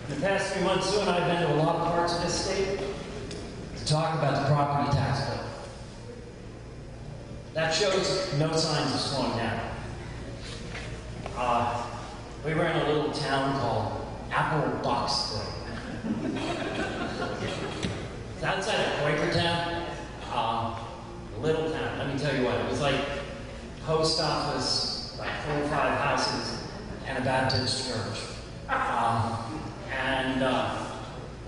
In the past few months, Sue and I have been to a lot of parts of this state to talk about the property tax bill. That shows no signs of slowing down. We were in a little town called Apple Boxville. It's outside of Quakertown, a little town. Let me tell you what, it was like post office, like 4 or 5 houses, and a Baptist church. And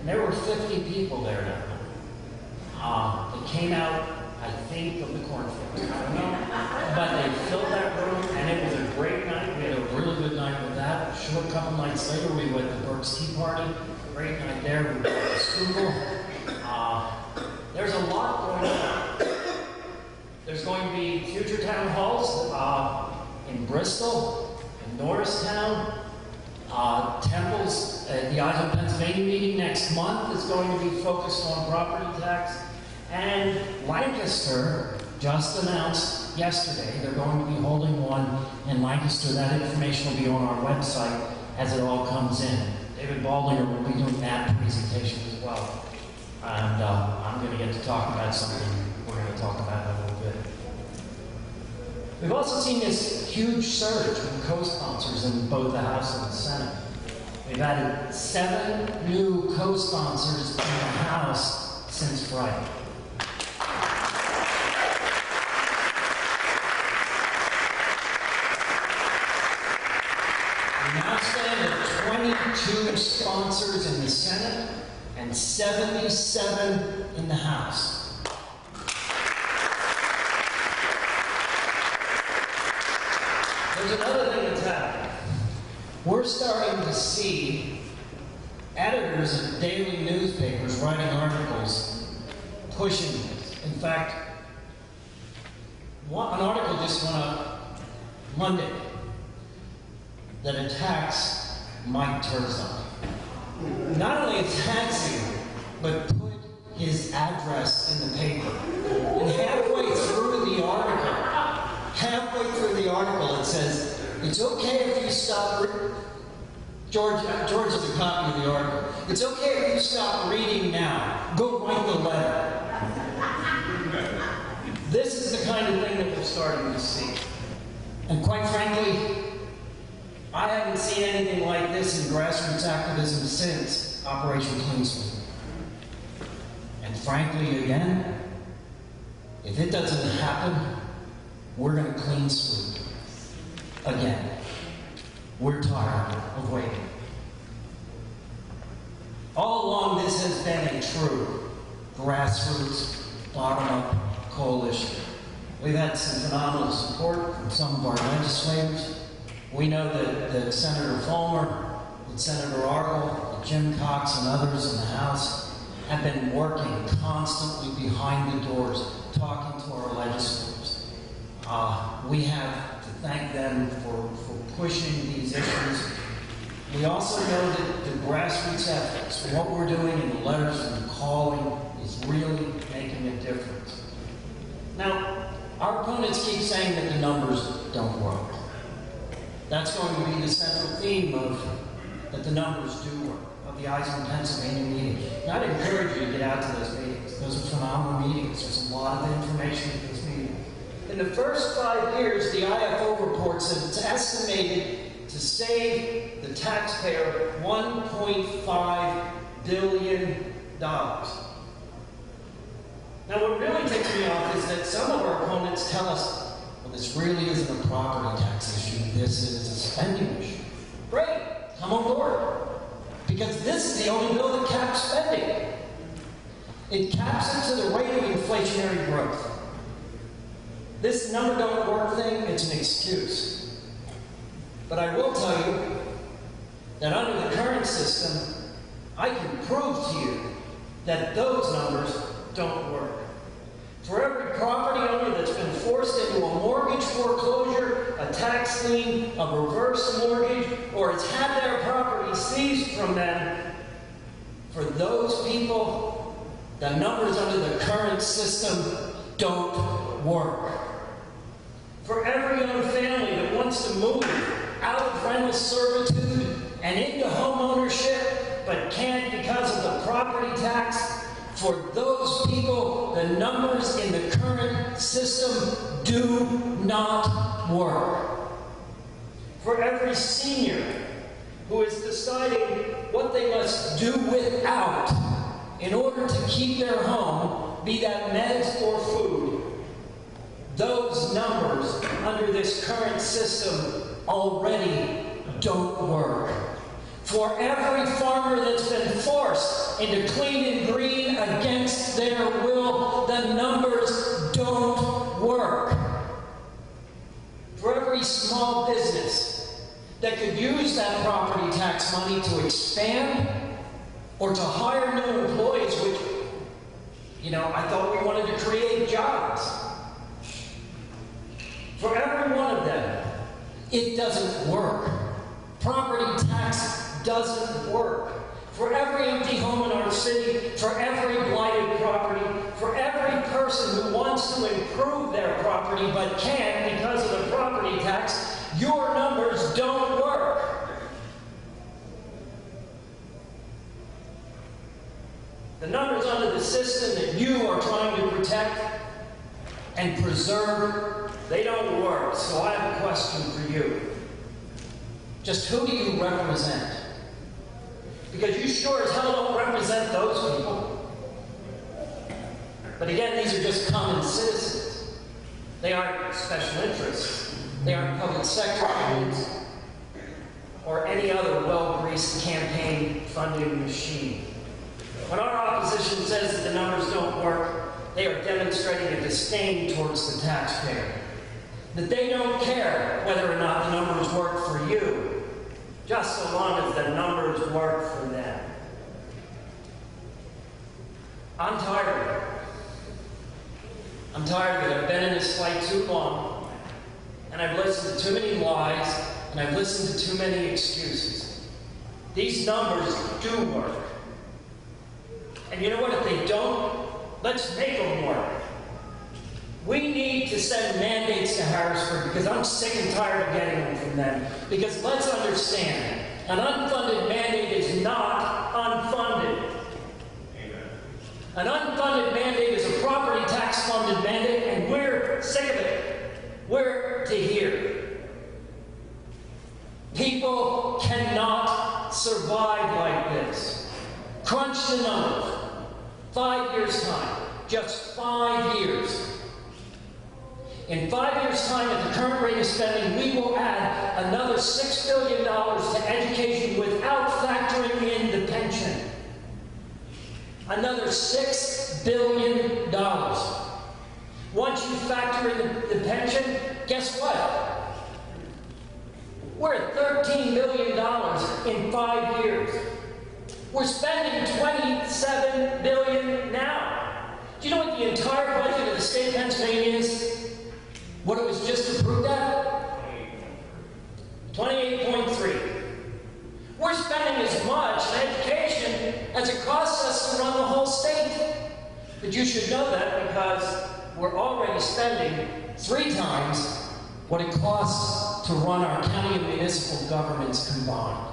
there were 50 people there now. They came out, I think, of the cornfield. I don't know. But they filled that room, and it was a great night. We had a really good night with that. A short couple nights later, we went to Burke's Tea Party. Great night there. We went to Schuylkill. There's a lot going on. There's going to be future town halls in Bristol, in Norristown, Temple's, the Eyes on Pennsylvania meeting next month is going to be focused on property tax. And Lancaster just announced yesterday they're going to be holding one in Lancaster. That information will be on our website as it all comes in. David Baldinger will be doing that presentation as well. And I'm going to get to talk about something we're going to talk about in a little bit. We've also seen this huge surge in co-sponsors in both the House and the Senate. We've added 7 new co-sponsors in the House since Friday. We now stand at 22 sponsors in the Senate and 77 in the House. There's another thing that's happening. We're starting to see editors of daily newspapers writing articles pushing this. In fact, an article just went up Monday that attacks Mike Turzon. Not only attacks him, but put his address in the paper. And halfway through the article, it says, it's okay if you stop, George is a copy of the article. It's okay if you stop reading now. Go write the letter. This is the kind of thing that we're starting to see. And quite frankly, I haven't seen anything like this in grassroots activism since Operation Clean Sweep. And frankly, again, if it doesn't happen, we're going to clean sweep again. We're tired of waiting. All along, this has been a true grassroots, bottom-up coalition. We've had some phenomenal support from some of our legislators. We know that Senator Folmer, that Senator Arkell, that Jim Cox, and others in the House have been working constantly behind the doors, talking to our legislators. We have to thank them for pushing these issues. We also know that the grassroots efforts, what we're doing in the letters and the calling, is really making a difference. Now, our opponents keep saying that the numbers don't work. That's going to be the central theme of that the numbers do work, of the Eyes on Pennsylvania meeting. And I'd encourage you to get out to those meetings. Those are phenomenal meetings. There's a lot of information at those meetings. In the first 5 years, the IFO reports that it's estimated to save the taxpayer $1.5 billion. Now, what really ticks me off is that some of our opponents tell us, well, this really isn't a property tax issue, this is a spending issue. Great, come on board. Because this is the only bill that caps spending. It caps it to the rate of inflationary growth. This number don't work thing, it's an excuse. But I will tell you that under the current system, I can prove to you that those numbers don't work. For every property owner that's been forced into a mortgage foreclosure, a tax lien, a reverse mortgage, or has had their property seized from them, for those people, the numbers under the current system don't work. For every young family that wants to move out of rental servitude and into home ownership, but For those people, the numbers in the current system do not work. For every senior who is deciding what they must do without in order to keep their home, be that meds or food, those numbers under this current system already don't work. For every farmer that's been forced into clean and green against their will, the numbers don't work. For every small business that could use that property tax money to expand or to hire new employees, which, I thought we wanted to create jobs. For every one of them, it doesn't work. Property tax doesn't work. For every empty home in our city, for every blighted property, for every person who wants to improve their property but can't because of the property tax, your numbers don't work. The numbers under the system that you are trying to protect and preserve, they don't work. So I have a question for you. Just who do you represent? Because you sure as hell don't represent those people. But again, these are just common citizens. They aren't special interests. They aren't public sector unions or any other well-greased campaign funding machine. When our opposition says that the numbers don't work, they are demonstrating a disdain towards the taxpayer. That they don't care whether or not the numbers work for you, just so long as the numbers work for them. I'm tired of it. I'm tired of it. I've been in this fight too long, and I've listened to too many lies, and I've listened to too many excuses. These numbers do work. And you know what? If they don't, let's make them work. We need to send mandates to Harrisburg because I'm sick and tired of getting them from them. Because let's understand, an unfunded mandate is not unfunded. Amen. An unfunded mandate is a property tax funded mandate, and we're sick of it. We're to here. People cannot survive like this. Crunch the numbers. 5 years' time. Just 5 years. In 5 years' time, at the current rate of spending, we will add another $6 billion to education without factoring in the pension. Another $6 billion. Once you factor in the pension, guess what? We're at $13 billion in 5 years. We're spending $27 billion now. Do you know what the entire budget of the state of Pennsylvania is? What it was just approved at? 28.3. We're spending as much in education as it costs us to run the whole state. But you should know that because we're already spending 3 times what it costs to run our county and municipal governments combined.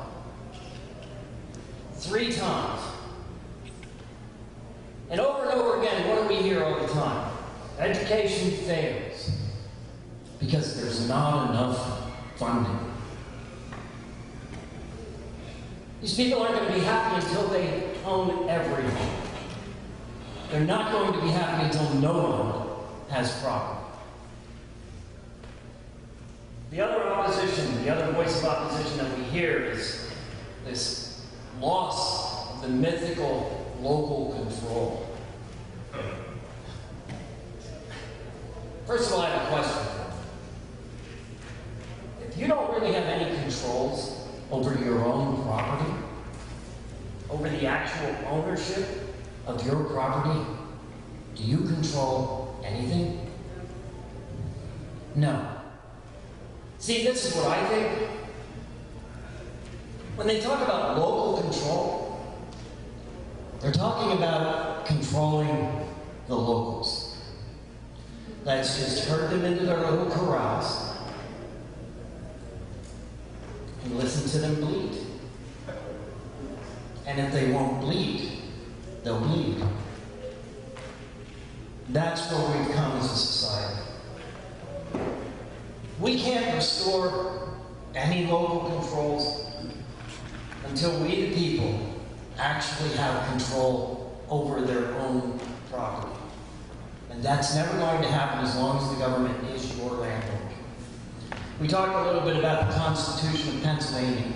3 times. And over again, what do we hear all the time? Education fails because there's not enough funding. These people aren't going to be happy until they own everything. They're not going to be happy until no one has property. The other opposition, the other voice of opposition that we hear is this loss of the mythical local control. First of all, I have a question for you. If you don't really have any controls over your own property, over the actual ownership of your property, do you control anything? No. See, this is what I think. When they talk about local control, they're talking about controlling the locals. That's just herd them into their little corrals and listen to them bleed. And if they won't bleed, they'll bleed. That's where we've come as a society. We can't restore any local controls until we, the people, actually have control over their own property. And that's never going to happen as long as the government is your landlord. We talked a little bit about the Constitution of Pennsylvania.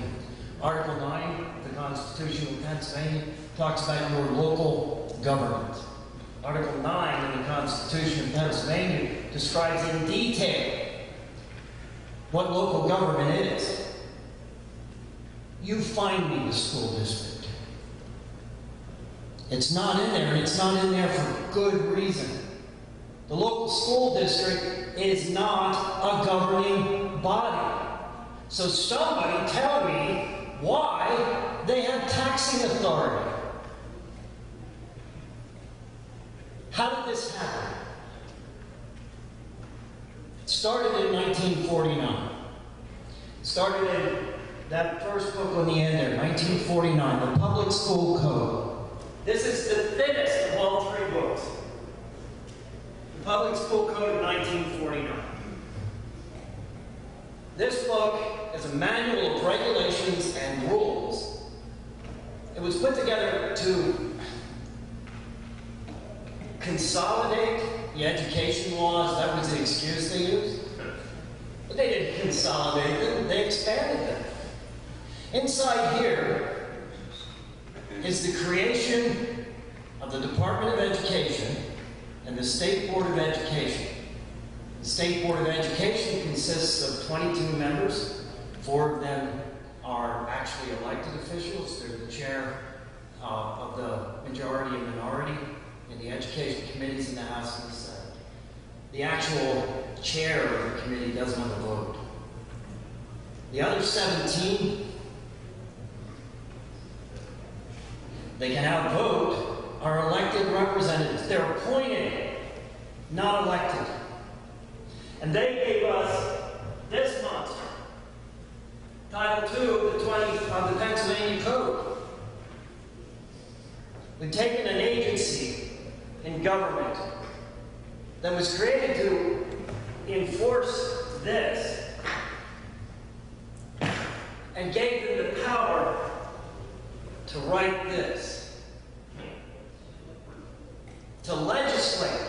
Article 9 of the Constitution of Pennsylvania talks about your local government. Article 9 in the Constitution of Pennsylvania describes in detail what local government is. You find me the school district. It's not in there, and it's not in there for good reason. The local school district is not a governing body. So somebody tell me why they have taxing authority. How did this happen? It started in 1949. It started in that first book on the end there, 1949, the Public School Code. This is the thinnest of all three books. The Public School Code of 1949. This book is a manual of regulations and rules. It was put together to consolidate the education laws. That was the excuse they used. But they didn't consolidate them, they expanded them. Inside here is the creation of the Department of Education and the State Board of Education. The State Board of Education consists of 22 members. 4 of them are actually elected officials. They're the chair of the majority and minority in the education committees in the House and the Senate. The actual chair of the committee doesn't have a vote. The other 17, they can outvote, are elected representatives. They're appointed, not elected. And they gave us this monster, Title II of the Pennsylvania Code. We've taken an agency in government that was created to enforce this and gave them the power to write this, to legislate.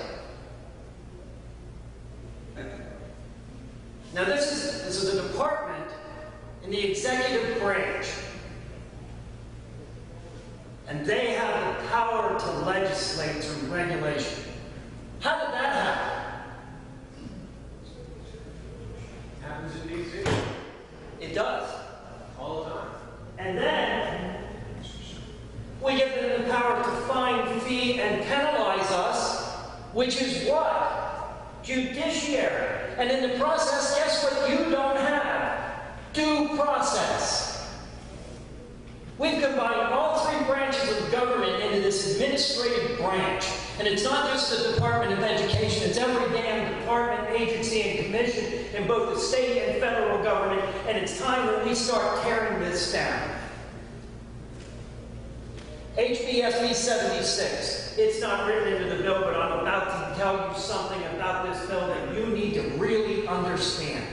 Now this is a department in the executive branch, and they have the power to legislate through regulation. How did that happen? Happens in D.C. It does. all the time. And then we give them the power to fine, fee, and penalize us, which is what? Judiciary. And in the process, guess what you don't have? Due process. We've combined all 3 branches of government into this administrative branch. And it's not just the Department of Education, it's every damn department, agency, and commission in both the state and federal government. And it's time that we start tearing this down. HBFE 76. It's not written into the bill, but I'm about to tell you something about this bill that you need to really understand.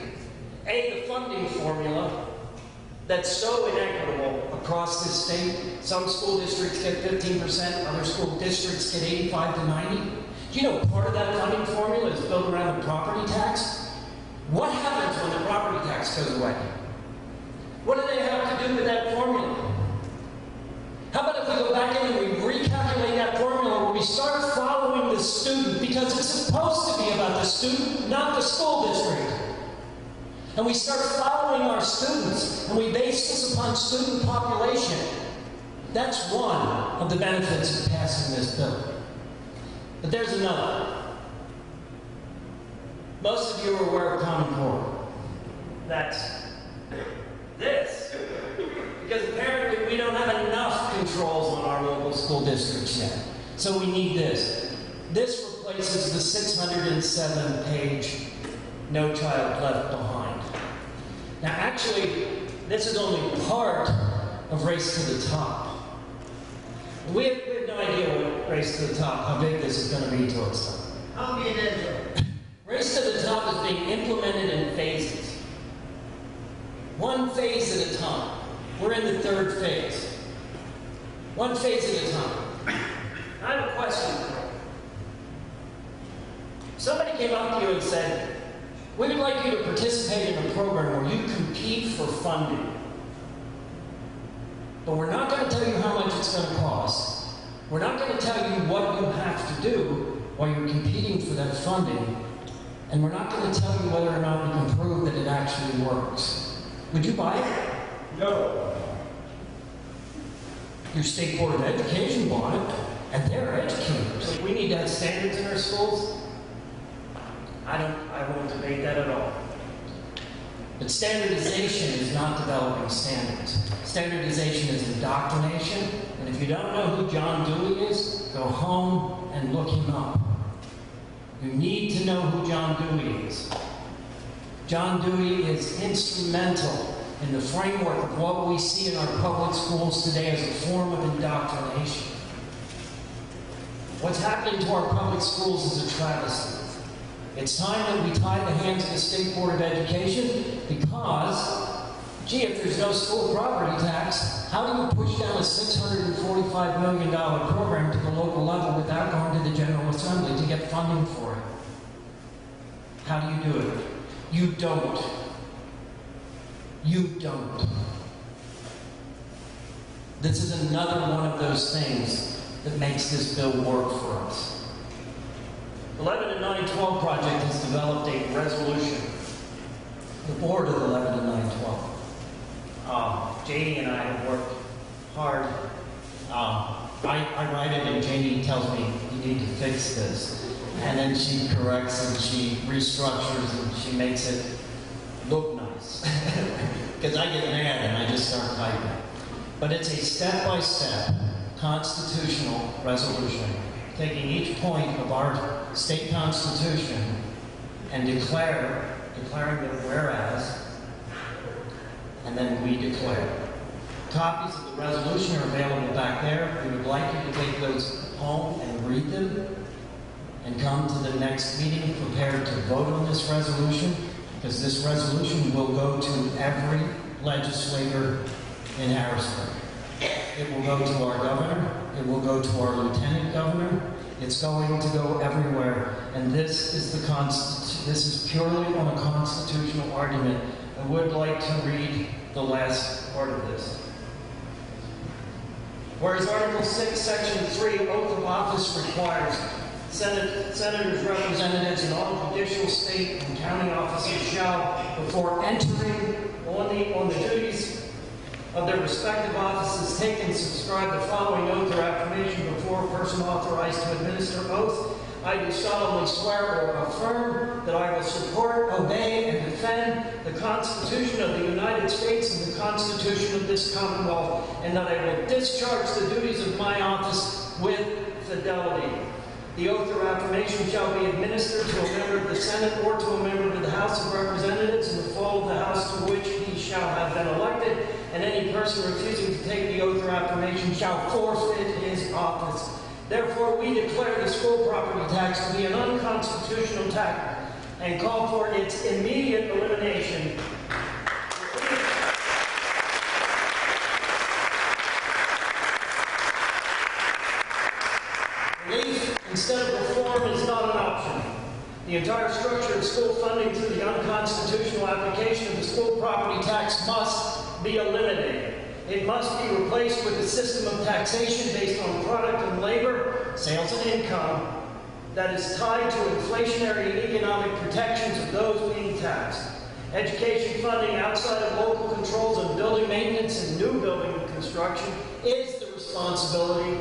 A, the funding formula that's so inequitable across this state. Some school districts get 15%, other school districts get 85 to 90. Do you know part of that funding formula is built around the property tax? What happens when the property tax goes away? What do they have to do with that formula? How about if we go back in and we recalculate that formula where we start following the student, because it's supposed to be about the student, not the school district. And we start following our students, and we base this upon student population. That's one of the benefits of passing this bill. But there's another. Most of you are aware of Common Core. That's this. Because apparently we don't have enough controls on our local school districts yet. So we need this. This replaces the 607-page No Child Left Behind. Now actually, this is only part of Race to the Top. We have no idea what Race to the Top, how big this is going to be till it's done. Race to the top is being implemented in phases. One phase at a time. We're in the third phase. One phase at a time. I have a question for you. Somebody came up to you and said, we would like you to participate in a program where you compete for funding. But we're not going to tell you how much it's going to cost. We're not going to tell you what you have to do while you're competing for that funding. And we're not going to tell you whether or not we can prove that it actually works. Would you buy it? No. Your state board of education bought it, and they're educators. We need to have standards in our schools. I won't debate that at all. But standardization is not developing standards. Standardization is indoctrination, and if you don't know who John Dewey is, go home and look him up. You need to know who John Dewey is. John Dewey is instrumental in the framework of what we see in our public schools today as a form of indoctrination. What's happening to our public schools is a travesty. It's time that we tie the hands of the State Board of Education because, gee, if there's no school property tax, how do you push down a $645 million program to the local level without going to the General Assembly to get funding for it? How do you do it? You don't. You don't. This is another one of those things that makes this bill work for us. The Lebanon 912 Project has developed a resolution. The board of the Lebanon 912. Janie and I have worked hard. I write it and Janie tells me, you need to fix this. And then she corrects and she restructures and she makes it look nice. Because I get mad and I just start typing. But it's a step-by-step constitutional resolution, taking each point of our state constitution and declaring that whereas, and then we declare. Copies of the resolution are available back there. We would like you to take those home and read them and come to the next meeting prepared to vote on this resolution, because this resolution will go to every legislator in Harrisburg. It will go to our governor. It will go to our lieutenant governor. It's going to go everywhere. And this is purely on a constitutional argument. I would like to read the last part of this. Whereas Article 6, Section 3, oath of office requires senators, representatives, and all judicial, state, and county officers shall, before entering on the duties of their respective offices, take and subscribe the following oath or affirmation before a person authorized to administer oath. I do solemnly swear or affirm that I will support, obey, and defend the Constitution of the United States and the Constitution of this Commonwealth, and that I will discharge the duties of my office with fidelity. The oath or affirmation shall be administered to a member of the Senate or to a member of the House of Representatives in the fall of the House to which he shall have been elected, and any person refusing to take the oath or affirmation shall forfeit his office. Therefore, we declare the school property tax to be an unconstitutional tax and call for its immediate elimination. Relief instead of reform is not an option. The entire structure of school funding through the unconstitutional application of the school property tax must be eliminated. It must be replaced with a system of taxation based on product and labor, sales and income, that is tied to inflationary and economic protections of those being taxed. Education funding outside of local controls on building maintenance and new building construction is the responsibility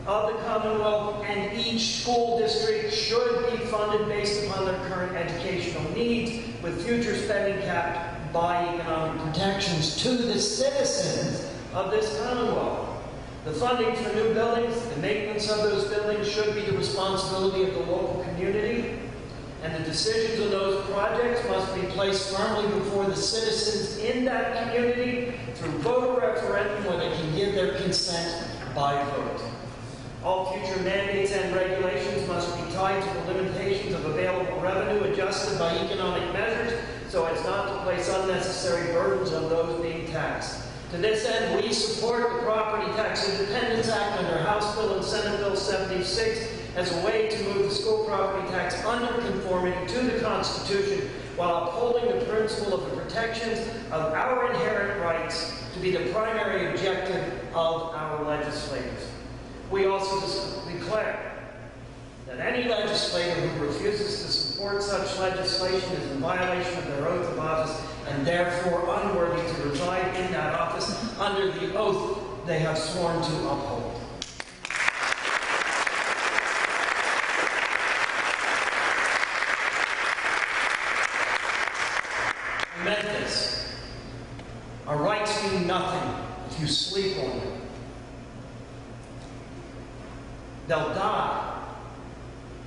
of the Commonwealth, and each school district should be funded based upon their current educational needs, with future spending capped by economic protections to the citizens of this Commonwealth. The funding for new buildings, the maintenance of those buildings should be the responsibility of the local community, and the decisions on those projects must be placed firmly before the citizens in that community through voter referendum where they can give their consent by vote. All future mandates and regulations must be tied to the limitations of available revenue adjusted by economic measures so as not to place unnecessary burdens on those being taxed. To this end, we support the Property Tax Independence Act under House Bill and Senate Bill 76 as a way to move the school property tax under conformity to the Constitution while upholding the principle of the protections of our inherent rights to be the primary objective of our legislators. We also declare that any legislator who refuses to support such legislation is in violation of their oath of office and therefore unworthy to reside in that office under the oath they have sworn to uphold. I meant this. Our rights mean nothing if you sleep on them. They'll die.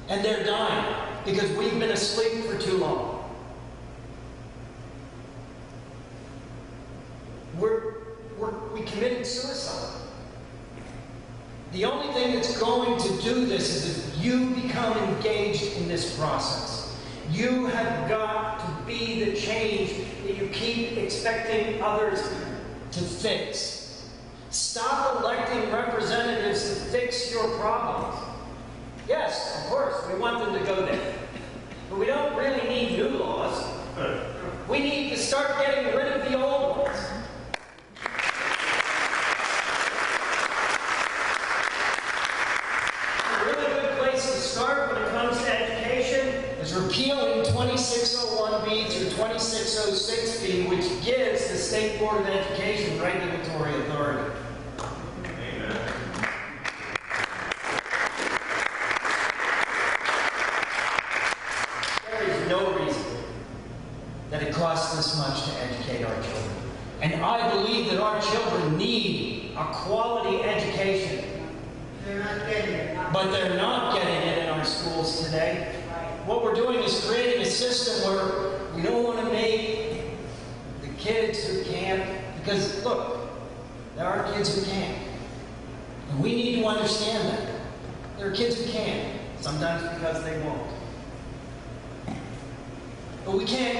And they're dying because we've been asleep for too long. We committed suicide. The only thing that's going to do this is if you become engaged in this process. You have got to be the change that you keep expecting others to fix. Stop electing representatives to fix your problems. Yes, of course, we want them to go there. But we don't really need new laws. We need to start getting rid of the old ones. A really good place to start when it comes to education is repealing 2601B through 2606B, which gives the State Board of Education regulatory authority. No reason that it costs this much to educate our children. And I believe that our children need a quality education. They're not getting it. But they're not getting it in our schools today. What we're doing is creating a system where we don't want to make the kids who can't, because look, there are kids who can't. And we need to understand that. There are kids who can, sometimes because they won't. But we can't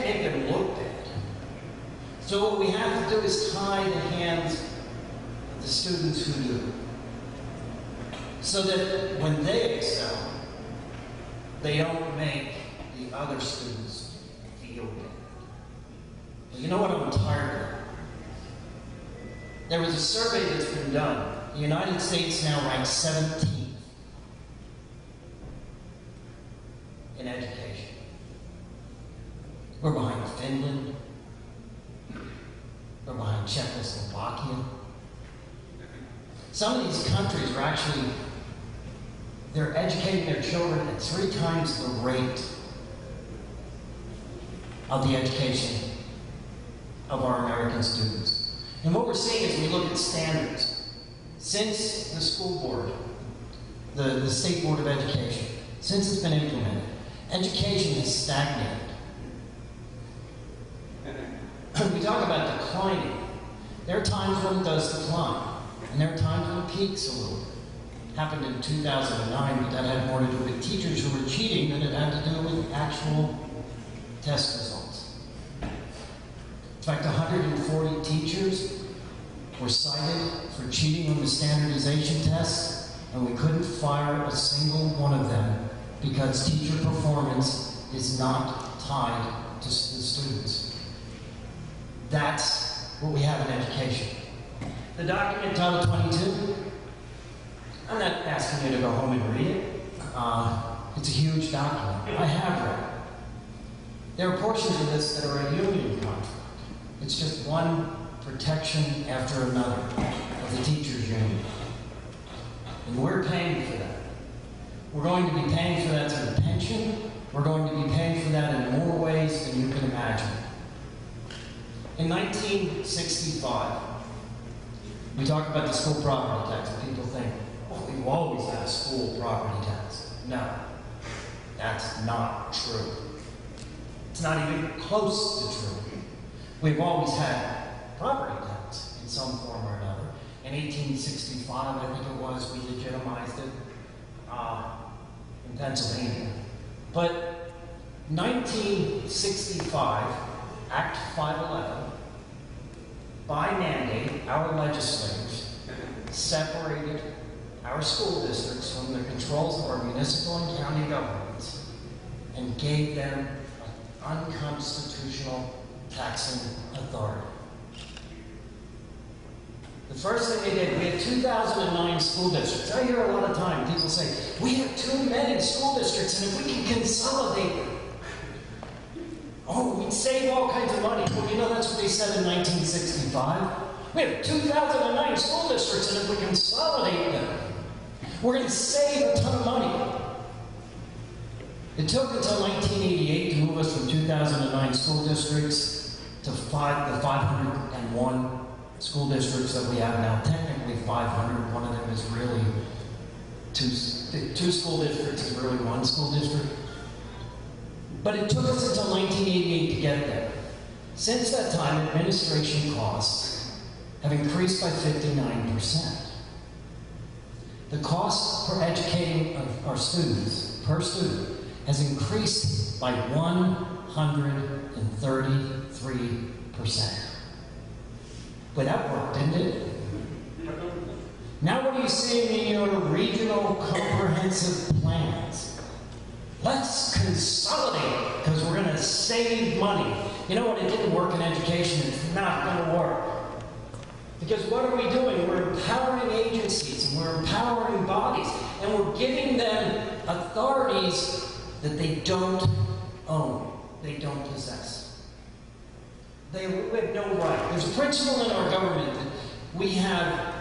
make them look bad. So what we have to do is tie the hands of the students who do. So that when they excel, they don't make the other students feel bad. But you know what I'm tired of? There was a survey that's been done. The United States now ranks 17th in education. We're behind Finland. We're behind Czechoslovakia. Some of these countries are actually, they're educating their children at 3 times the rate of the education of our American students. And what we're seeing is we look at standards. Since the school board, the State Board of Education, since it's been implemented, education has stagnated. We talk about declining. There are times when it does decline, and there are times when it peaks a little. It happened in 2009, but that had more to do with teachers who were cheating than it had to do with actual test results. In fact, 140 teachers were cited for cheating on the standardization tests, and we couldn't fire a single one of them because teacher performance is not tied to the students. That's what we have in education. The document Title 22, I'm not asking you to go home and read it. It's a huge document. I have read it. There are portions of this that are a union contract. It's just one protection after another of the teachers' union. And we're paying for that. We're going to be paying for that through the pension. We're going to be paying for that in more ways than you can imagine. In 1965, we talk about the school property tax, and people think, oh, we've always had a school property tax. No, that's not true. It's not even close to true. We've always had property tax in some form or another. In 1865, I think it was, we legitimized it in Pennsylvania. But 1965, Act 511, by mandate, our legislators separated our school districts from the controls of our municipal and county governments and gave them an unconstitutional taxing authority. The first thing they did, we had 2009 school districts. I hear a lot of time people say, we have too many school districts, and if we can consolidate them, oh, we'd save all kinds of money. Well, you know, that's what they said in 1965. We have 2009 school districts, and if we consolidate them, we're going to save a ton of money. It took until 1988 to move us from 2009 school districts to the 501 school districts that we have now. Technically 500. One of them is really two school districts is really one school district. But it took us until 1988 to get there. Since that time, administration costs have increased by 59%. The cost for educating our students, per student, has increased by 133%. But that worked, didn't it? Now what are you seeing in your regional comprehensive plans? Let's consolidate, because we're going to save money. You know what? It didn't work in education. It's not going to work. Because what are we doing? We're empowering agencies, and we're empowering bodies, and we're giving them authorities that they don't own, they don't possess. We have no right. There's a principle in our government that we have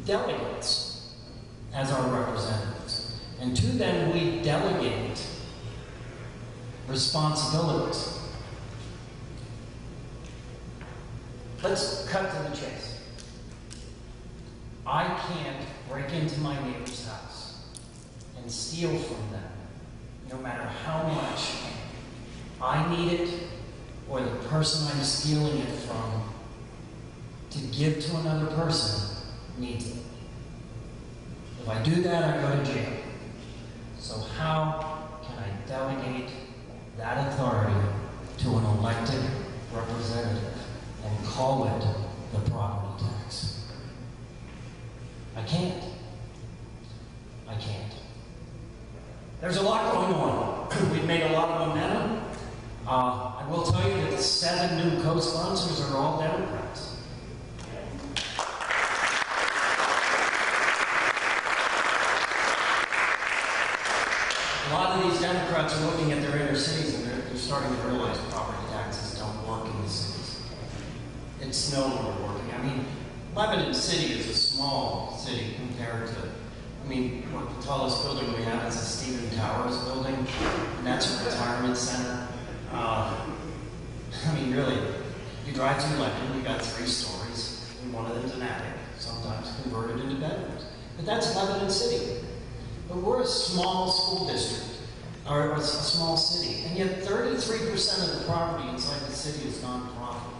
delegates as our representatives, and to them we delegate responsibilities. Let's cut to the chase. I can't break into my neighbor's house and steal from them, no matter how much I need it or the person I'm stealing it from to give to another person needs it. If I do that, I go to jail. So how can I delegate that authority to an elected representative and call it the property tax? I can't. I can't. There's a lot going on. We've made a lot of momentum. I will tell you that the 7 new co-sponsors are all Democrats. A lot of these Democrats are looking at their inner cities and they're starting to realize property taxes don't work in the cities. It's no longer working. I mean, Lebanon City is a small city compared to, the tallest building we have is the Stephen Towers building, and that's a retirement center. Really, you drive through Lebanon, you got 3 stories, and one of them's an attic, sometimes converted into bedrooms. But that's Lebanon City. But we're a small school district, or a small city, and yet 33% of the property inside the city is nonprofit.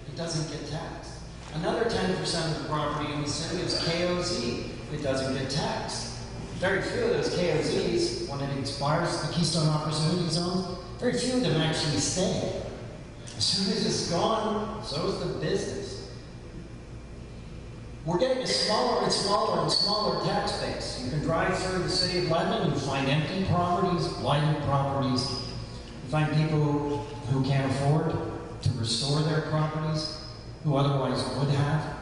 It doesn't get taxed. Another 10% of the property in the city is KOZ. It doesn't get taxed. Very few of those KOZs, when it expires, the Keystone Opportunity Zones, very few of them actually stay. As soon as it's gone, so is the business. We're getting a smaller and smaller and smaller tax base. You can drive through the city of Lebanon and find empty properties, blighted properties. You find people who can't afford to restore their properties, who otherwise would have.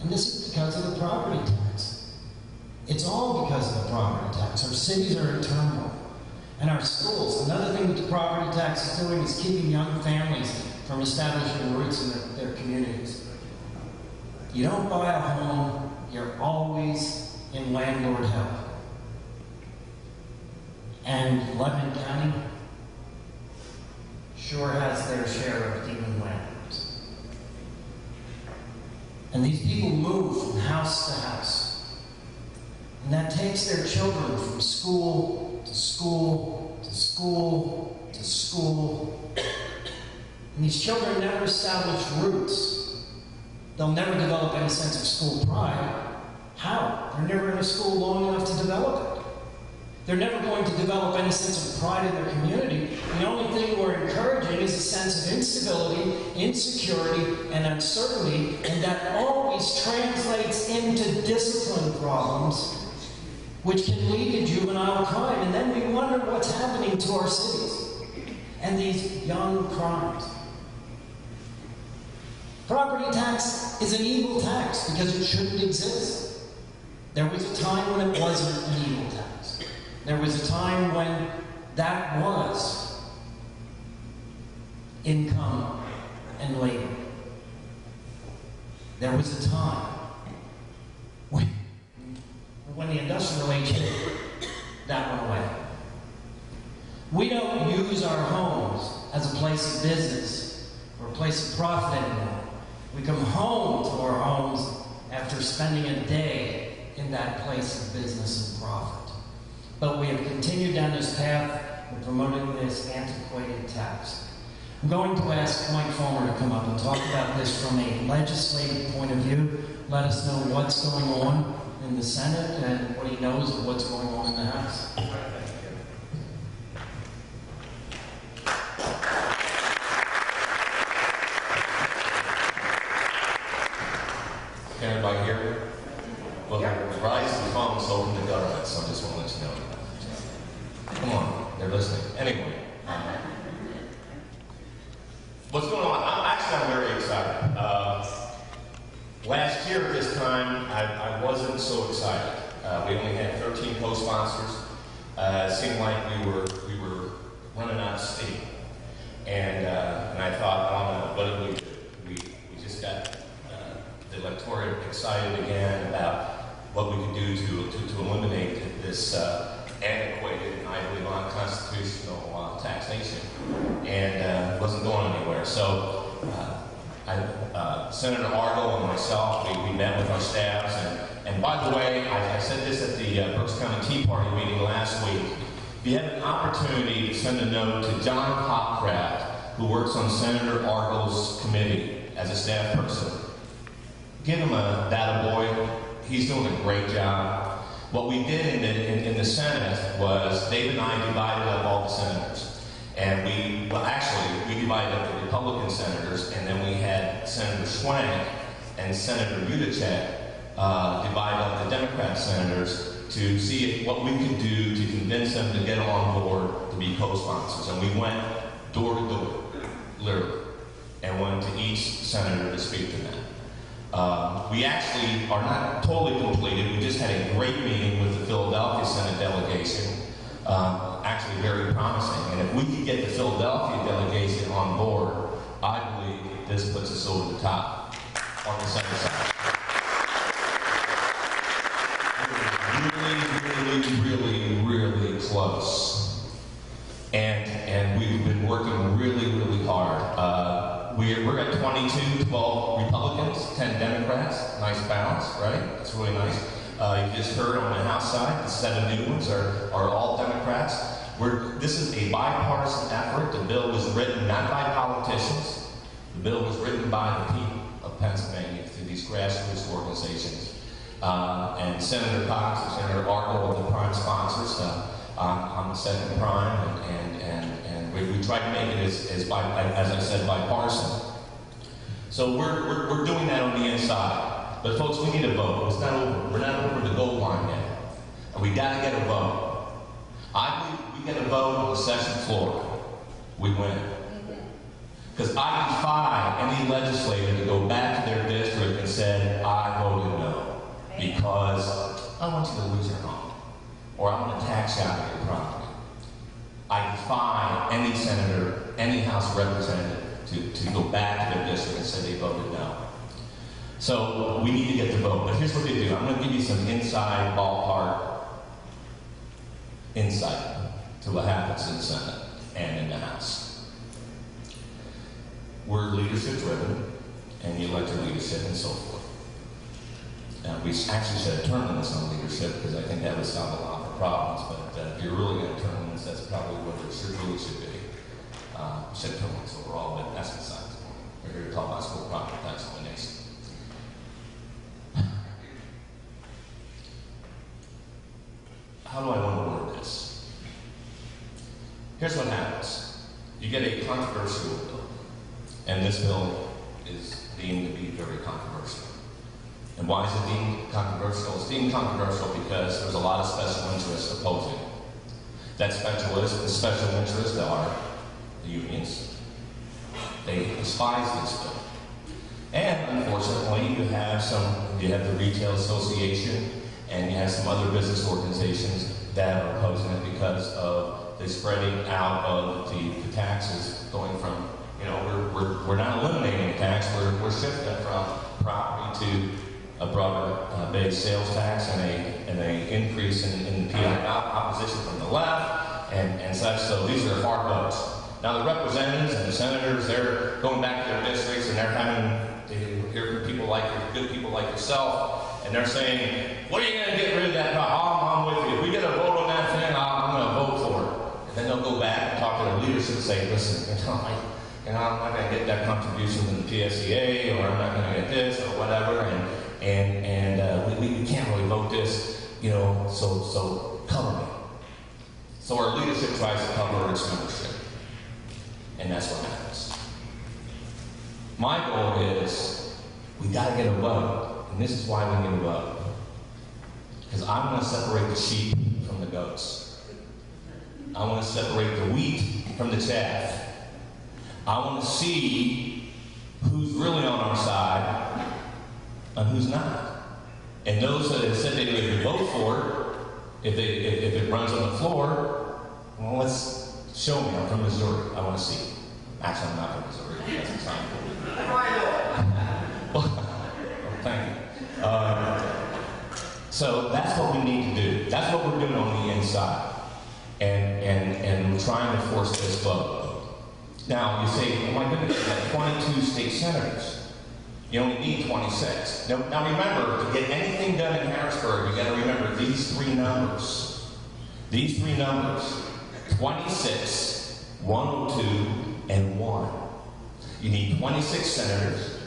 And this is because of the property tax. It's all because of the property tax. Our cities are in turmoil. And our schools, another thing that the property tax is doing is keeping young families from establishing roots in their communities. You don't buy a home, you're always in landlord hell. And Lebanon County sure has their share of demon landlords. And these people move from house to house. And that takes their children from school to school to school to school. And these children never establish roots. They'll never develop any sense of school pride. How? They're never in a school long enough to develop it. They're never going to develop any sense of pride in their community. The only thing we're encouraging is a sense of instability, insecurity, and uncertainty, and that always translates into discipline problems, which can lead to juvenile crime. And then we wonder what's happening to our cities and these young crimes. Property tax is an evil tax because it shouldn't exist. There was a time when it wasn't an evil tax. There was a time when that was income and labor. There was a time when the industrial age hit, that went away. We don't use our homes as a place of business or a place of profit anymore. We come home to our homes after spending a day in that place of business and profit. But we have continued down this path of promoting this antiquated tax. I'm going to ask Mike Folmer to come up and talk about this from a legislative point of view. Let us know what's going on in the Senate and what he knows of what's going on in the House. Can everybody hear me? Well, Verizon phone's over the government, so I just want to let you know that. Come on, they're listening. Anyway, what's going on? I'm very excited. Last year at this time, I wasn't so excited. We only had 13 co-sponsors. It seemed like we were running out of steam, and I thought, oh no, what did we do? We just got the electorate excited again about what we could do to eliminate this antiquated and I believe unconstitutional taxation, and it wasn't going anywhere. So Senator Argyle and myself, we met with our staffs, and by the way, I said this at the Brooks County Tea Party meeting last week. If you have an opportunity to send a note to John Hopcraft, who works on Senator Argyle's committee as a staff person, give him a boy. He's doing a great job. What we did in the Senate was Dave and I divided up all the senators. And we divided up the Republican senators, and then we had Senator Swank and Senator Utacek divide up the Democrat senators to see what we could do to convince them to get on board to be co-sponsors. And we went door to door, literally, and went to each senator to speak to them. We actually are not totally completed. We just had a great meeting with the Philadelphia Senate delegation. Actually very promising. And if we could get the Philadelphia delegation on board, I believe this puts us over the top on the Senate side. We're really close. And we've been working really hard. We're at 22, 12 Republicans, 10 Democrats. Nice balance, right? That's really nice. You just heard on the House side, the 7 new ones are all Democrats. This is a bipartisan effort. The bill was written not by politicians. The bill was written by the people of Pennsylvania through these grassroots organizations. And Senator Cox and Senator Argyle are the prime sponsors. I'm the second prime, and we tried to make it as I said, bipartisan. So we're doing that on the inside. But folks, we need a vote. It's not over. We're not over the goal line yet. And we got to get a vote. I believe we get a vote on the session floor, we win. Because I defy any legislator to go back to their district and say, I voted no. Because I want you to lose your home. Or I want to tax you out of your property. I defy any senator, any House representative to go back to their district and say they voted no. So we need to get the vote. But here's what they do. I'm going to give you some inside ballpark insight to what happens in the Senate and in the House. We're leadership driven, and you elect your leadership and so forth. Now, we actually said term limits on leadership because I think that would solve a lot of the problems. But if you're really going to term limits, that's probably what it really should be. Said term limits overall, but that's besides the point. We're here to talk about school property tax elimination. here's what happens. You get a controversial bill, and this bill is deemed to be very controversial. And why is it deemed controversial? It's deemed controversial because there's a lot of special interests opposing it. That special interest are the unions. They despise this bill. And unfortunately, you have the Retail Association, and you have some other business organizations that are opposing it because of the spreading out of the taxes going from, we're not eliminating the tax, we're shifting from property to a broader base sales tax and an increase in the PI opposition from the left and such. So these are hard votes. Now the representatives and the senators, they're going back to their districts and they're having to hear from people like good people like yourself, and they're saying, "What are you going to get rid of that? I'm with you. If we get a vote on that thing, I'm going to vote for it." And then they'll go back and talk to their leadership and say, "Listen, I'm not going to get that contribution to the PSEA, or I'm not going to get this, or whatever, and we can't really vote this, so cover me." So our leadership tries to cover its membership, and that's what happens. My goal is we got to get a vote, and this is why we need a vote, because I want to separate the sheep from the goats. I want to separate the wheat from the chaff. I want to see who's really on our side and who's not. And those that have said they would vote for it, if it runs on the floor, well, let's show me. I'm from Missouri. I want to see. Actually, I'm not from Missouri. That's exciting. Well, thank you. So that's what we need to do. That's what we're doing on the inside. And we're trying to force this vote. Now, you say, "Oh my goodness, you have 22 state senators. You only need 26. Now remember, to get anything done in Harrisburg, you got to remember these three numbers. These three numbers, 26, 102, and 1. You need 26 senators.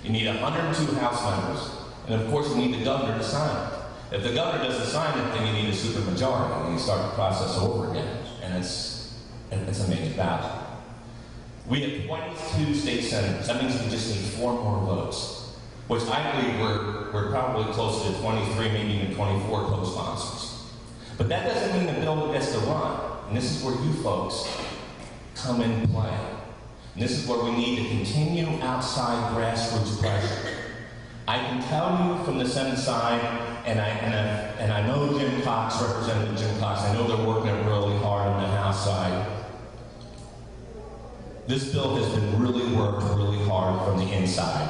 You need 102 House members. And of course, you need the governor to sign it. If the governor doesn't sign it, then you need a supermajority, and you start the process over again. And it's a major battle. We have 22 state senators. That means we just need 4 more votes, which I believe we're probably closer to 23, maybe even 24 co-sponsors. But that doesn't mean the bill gets to run. And this is where you folks come in play. And this is where we need to continue outside grassroots pressure. I can tell you from the Senate side, and I know Jim Cox, Representative Jim Cox, I know they're working really hard on the House side. This bill has been really worked really hard from the inside.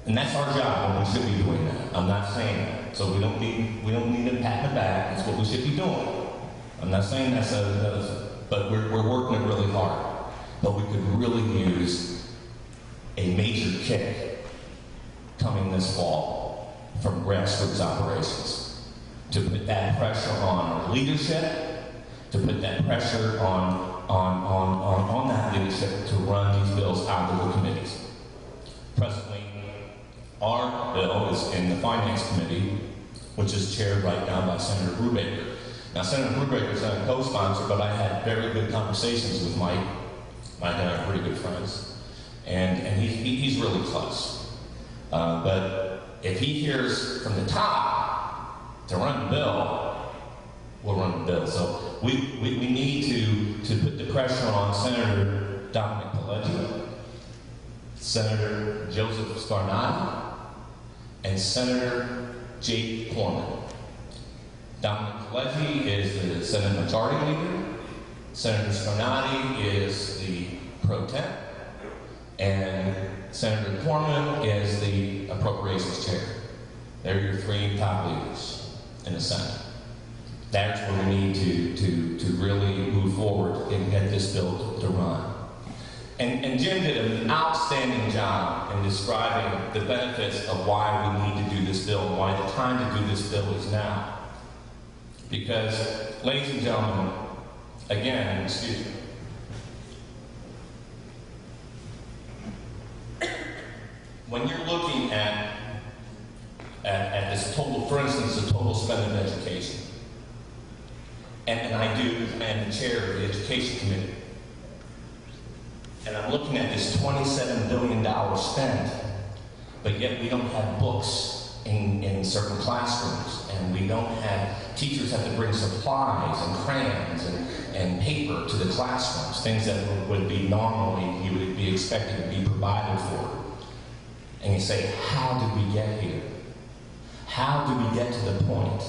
And that's our job, and we should be doing that. I'm not saying that. So we don't need a pat in the back. That's what we should be doing. I'm not saying that's but we're working it really hard. But we could really use a major kick coming this fall from grassroots operations to put that pressure on our leadership, to put that pressure on that leadership to run these bills out of the committees. Presently, our bill is in the Finance Committee, which is chaired right now by Senator Brubaker. Now, Senator Brubaker is not a co-sponsor, but I had very good conversations with Mike. Mike and I are pretty good friends, and he's really close. But if he hears from the top to run the bill, we'll run the bill. So we need to put the pressure on Senator Dominic Pileggi, Senator Joseph Scarnati, and Senator Jake Corman. Dominic Pileggi is the Senate Majority Leader. Senator Scarnati is the pro temp, and Senator Corman is the Appropriations Chair. They're your 3 top leaders in the Senate. That's where we need to really move forward and get this bill to run. And Jim did an outstanding job in describing the benefits of why we need to do this bill and why the time to do this bill is now. Because, ladies and gentlemen, again, excuse me, when you're looking at this total, for instance, the total spend of education, and I am the chair of the Education Committee. And I'm looking at this $27 billion spend, but yet we don't have books in certain classrooms, and we don't have, teachers have to bring supplies and crayons and paper to the classrooms, things that would be normally, you would be expected to be provided for. And you say, how did we get here? How did we get to the point?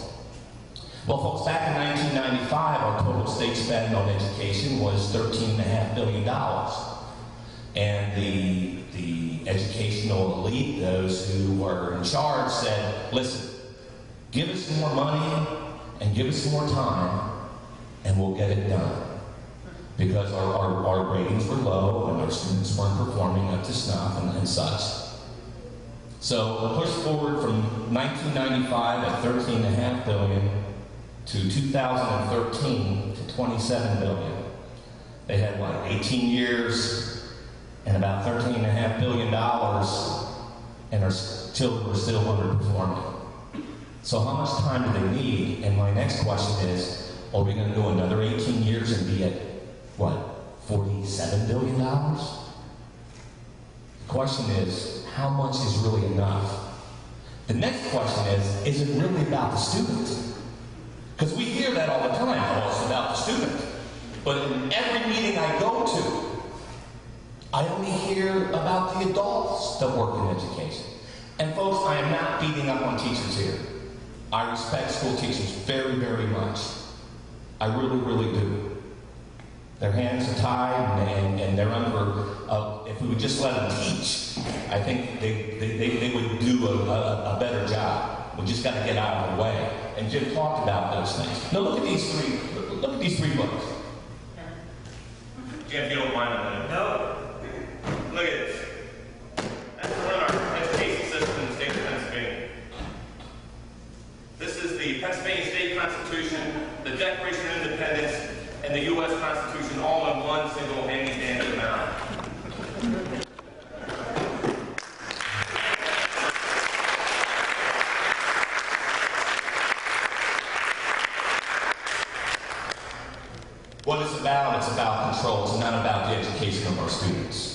Well, folks, back in 1995, our total state spend on education was $13.5 billion. And the educational elite, those who were in charge, said, listen, give us more money and give us more time, and we'll get it done. Because our ratings were low and our students weren't performing up to snuff and such. So we'll push forward from 1995 at $13.5 billion to 2013 to $27 billion. They had, 18 years and about $13.5 billion, and our children were still underperforming. So how much time do they need? And my next question is, are we going to go another 18 years and be at, $47 billion? The question is, how much is really enough? The next question is it really about the student? Because we hear that all the time, oh, it's about the student. But in every meeting I go to, I only hear about the adults that work in education. And folks, I am not beating up on teachers here. I respect school teachers very, very much. I really, really do. Their hands are tied and they're under, if we would just let them teach, I think they would do a better job. We just got to get out of the way. And Jim talked about those things. Now look at these three books. Jim, if you don't mind a minute. No. Look at this. That's to run our education system in the state of Pennsylvania. This is the Pennsylvania State Constitution, the Declaration of Independence, and the U.S. Constitution all in one single handy-dandy amount. What it's about control. It's not about the education of our students.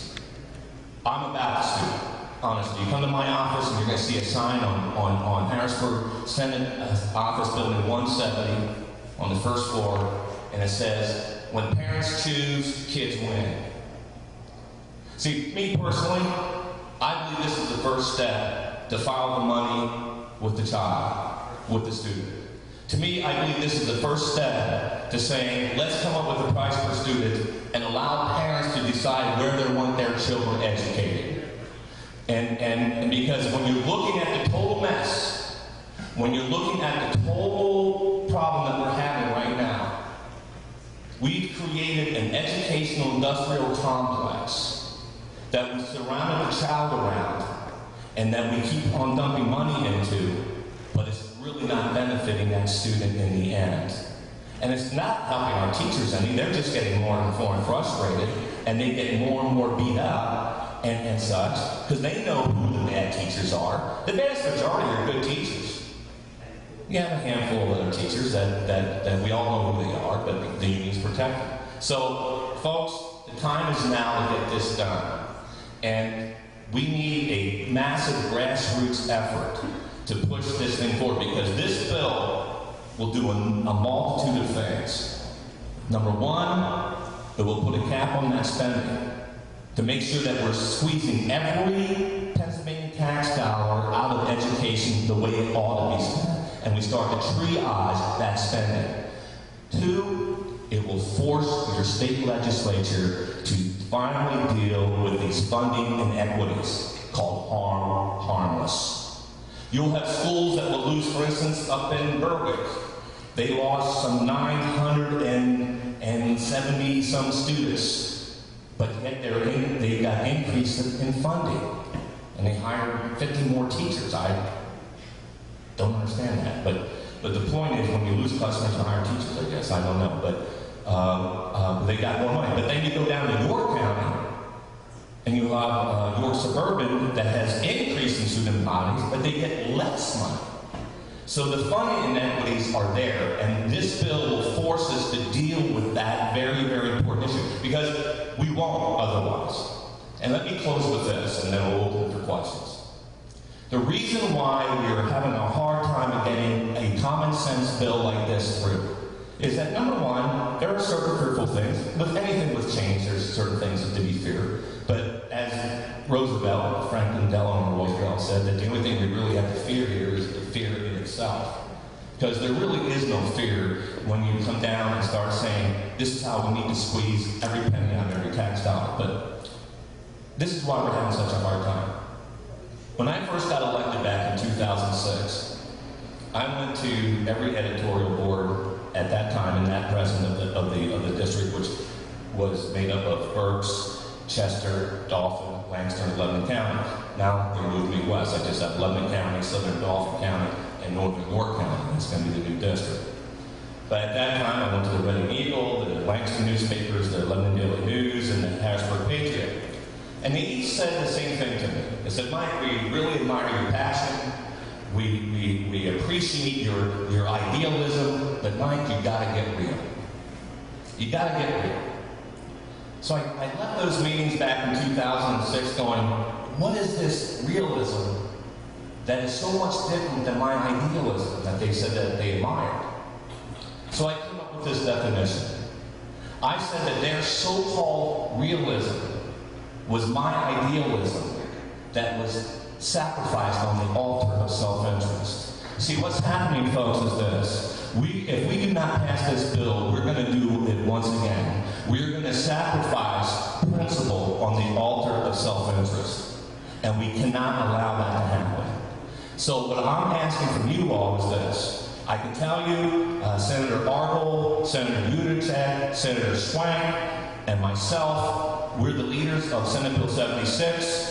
I'm about the student, honestly. You come to my office and you're going to see a sign on Harrisburg Senate Office Building 170 on the first floor, and it says, when parents choose, kids win. See, me personally, I believe this is the first step to follow the money with the child, with the student. To me, I believe this is the first step to saying, let's come up with a price per student and allow parents to decide where they want their children educated. And because when you're looking at the total mess, when you're looking at the total problem that we're having right now, we've created an educational industrial complex that we surrounded the child around and that we keep on dumping money into, but it's really not benefiting that student in the end. And it's not helping our teachers any. They're just getting more and more frustrated, and they get more and more beat up and such, because they know who the bad teachers are. The vast majority are good teachers. You have a handful of other teachers that we all know who they are, but the unions protect them. So, folks, the time is now to get this done. And we need a massive grassroots effort to push this thing forward, because this bill will do a multitude of things. Number one, it will put a cap on that spending to make sure that we're squeezing every Pennsylvania tax dollar out of education the way it ought to be spent. And we start to triage that spending. Two, it will force your state legislature to finally deal with these funding inequities called harmless. You'll have schools that will lose, for instance, up in Berwick. They lost some 970 some students, but yet they got increase in funding, and they hired 50 more teachers. I don't understand that, but the point is, when you lose customers, you hire teachers. I guess I don't know, but they got more money. But then you go down to York County, and you have York Suburban that has increased in student bodies, but they get less money. So the funding inequities are there, and this bill will force us to deal with that very, very important issue, because we won't otherwise. And let me close with this, and then we'll open for questions. The reason why we are having a hard time getting a common sense bill like this through is that, number one, there are certain fearful things. With anything with change, there's certain things to be feared. But as Franklin Delano Roosevelt said, that the only thing we really have to fear here is the fear in itself. Because there really is no fear when you come down and start saying, this is how we need to squeeze every penny out of every tax dollar. But this is why we're having such a hard time. When I first got elected back in 2006, I went to every editorial board at that time, and that president of the district, which was made up of Berks, Chester, Dauphin, Lancaster, and Lebanon County. Now they moved me west. I just have Lebanon County, Southern Dauphin County, and Northern York County. That's going to be the new district. But at that time, I went to the Reading Eagle, the Lancaster newspapers, the Lebanon Daily News, and the Harrisburg Patriot. And they each said the same thing to me. They said, Mike, we really admire your passion. We appreciate your idealism, but Mike, you gotta get real. You gotta get real. So I left those meetings back in 2006 going, what is this realism that is so much different than my idealism that they said that they admired? So I came up with this definition. I said that their so-called realism was my idealism that was sacrificed on the altar of self-interest. See, what's happening, folks, is this. If we do not pass this bill, we're going to do it once again. We're going to sacrifice principle on the altar of self-interest. And we cannot allow that to happen. So what I'm asking from you all is this. I can tell you, Senator Argyle, Senator Utrecht, Senator Swank, and myself, we're the leaders of Senate Bill 76.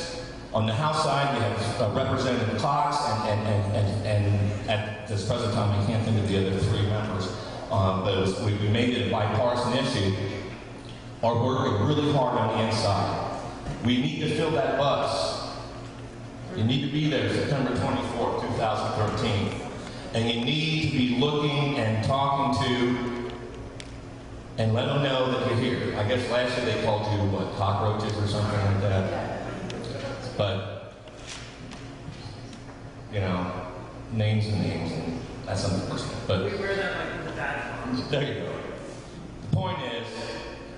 On the House side, we have Representative Cox, and at this present time, I can't think of the other three members, but we made it a bipartisan issue, are working really hard on the inside. We need to fill that bus. You need to be there September 24th, 2013. And you need to be looking and talking to, and let them know that you're here. I guess last year they called you, what, cockroaches or something like that? But, you know, names and names, and that's unfortunate. But We wear that like the bad. there you go. The point is,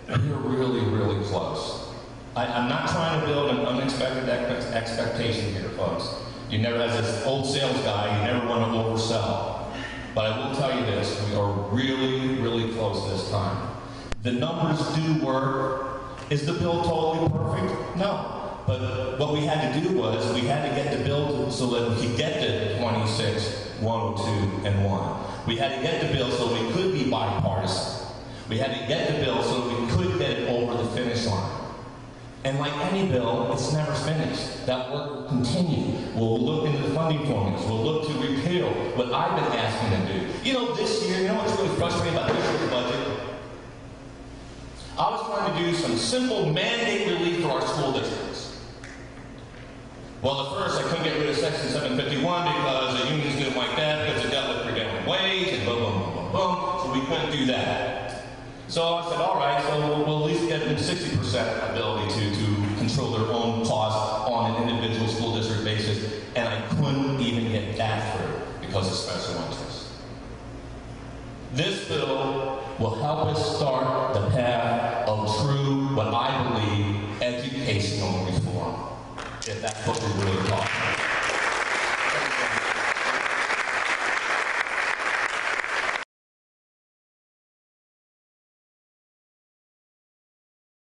you're really, really close. I'm not trying to build an unexpected expectation here, folks. You never, as this old sales guy, you never want to oversell. But I will tell you this, we are really, really close this time. The numbers do work. Is the bill totally perfect? No. But what we had to do was, we had to get the bill so that we could get to 26, 102, and 1. We had to get the bill so we could be bipartisan. We had to get the bill so we could get it over the finish line. And like any bill, it's never finished. That work will continue. We'll look into the funding formulas. We'll look to repeal what I've been asking them to do. You know, this year, you know what's really frustrating about this year's budget? I was trying to do some simple mandate relief for our school districts. Well, at first, I couldn't get rid of Section 751 because the unions didn't like that because it dealt with prevailing wage and boom, boom, boom, boom, boom. So we couldn't do that. So I said, all right, so we'll at least get them 60% ability to control their own costs on an individual school district basis. And I couldn't even get that through because of special interest. This bill will help us start the path of true, what I believe, educational reform. If that's what we're really talking about.